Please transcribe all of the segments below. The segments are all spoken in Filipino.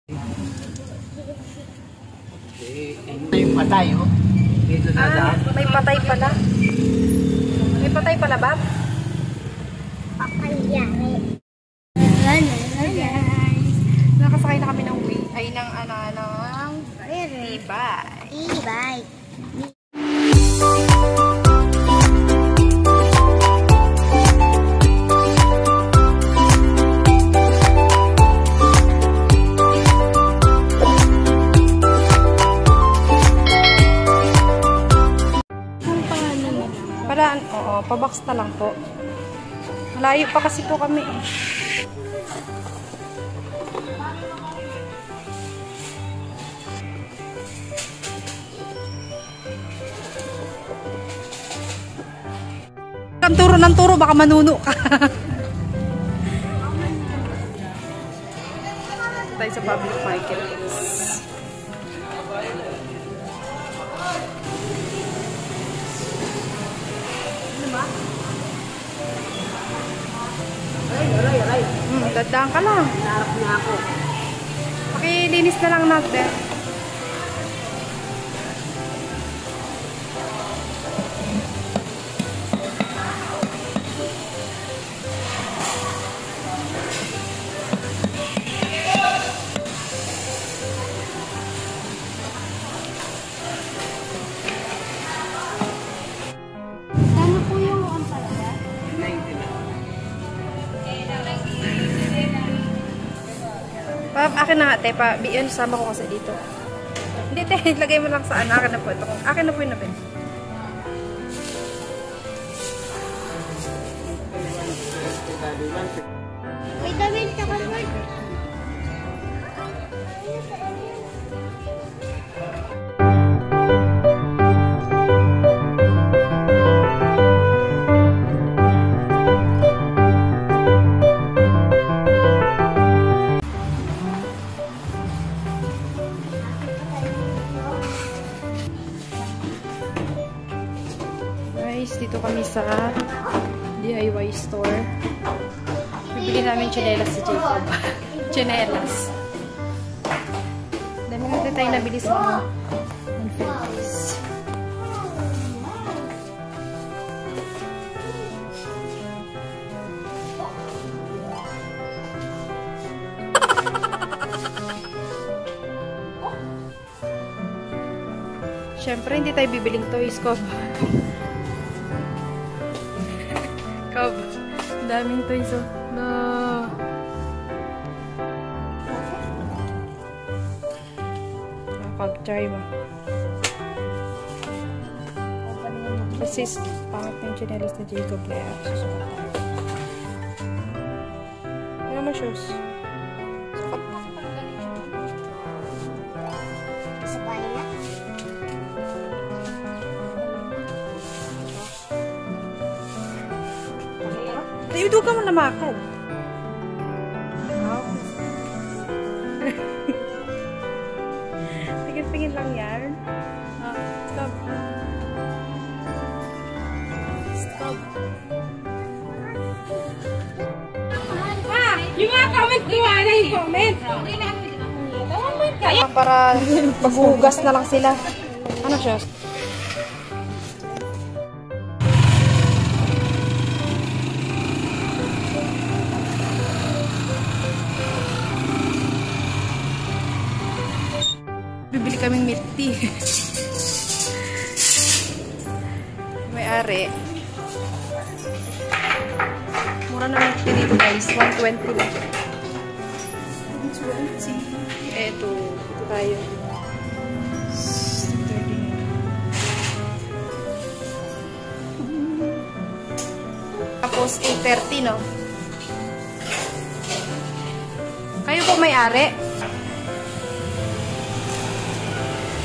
Yung patay, oh. Dito na daan. May patay pala. May patay pala, Bab? Patay yan. Guys, nakasakay na kami ng e-bike. E-bike. Paraan, oo, pabox na lang po. Malayo pa kasi po kami. Turo ng turo, baka manuno ka. Tayo sa public market. Dadaan ka lang. Narap na ako. Pakilinis na lang natin. Ano po yung mukhang talaga? 90 na. Akin na nga, te. Yun, sama ko kasi dito. Hindi, te. Lagay mo lang sa ano. Akin na po ito. Akin na po yun na bin. May damit ka ba? Dito kami sa DIY store. Bibili namin tsinelas si Jacob. Tsinelas. Dami natin tayo nabili sa Fairprice. Siyempre, hindi tayo bibiling toys ko. Daming toys, oh. No. Pag-try mo. Kasi pangit na yung chinelas na Jacob na yan. Susukat tayo. Ano mo shoes? Sukat na sa pag-galing. Sa bahay na? Ayun, ka mo namakal. Wow. Tingin-tingin lang yan. Stop. Stop. Yung mga comment ko, ano yung comment? Para maghugas na lang sila. Ano siya? Bibili kaming milk tea. May-ari. Mura na milk tea dito, guys. 120 lang. 120. Eto tayo. 30. Tapos 8:30, no? Kayo po may-ari?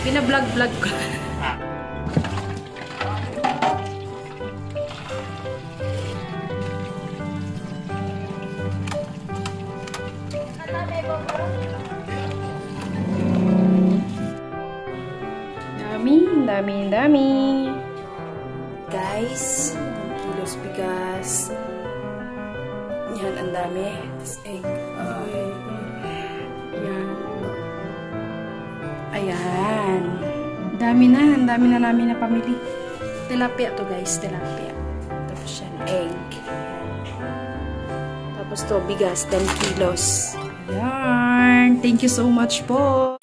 Bina-vlog-vlog ko. Dami. Guys, kilos bigas. Yan, ang dami. Tapos egg. Yan. Ang dami na namin na pamili. Tilapia to guys, tilapia. Tapos yan, egg. Tapos to, bigas, 10 kilos. Ayan. Thank you so much po.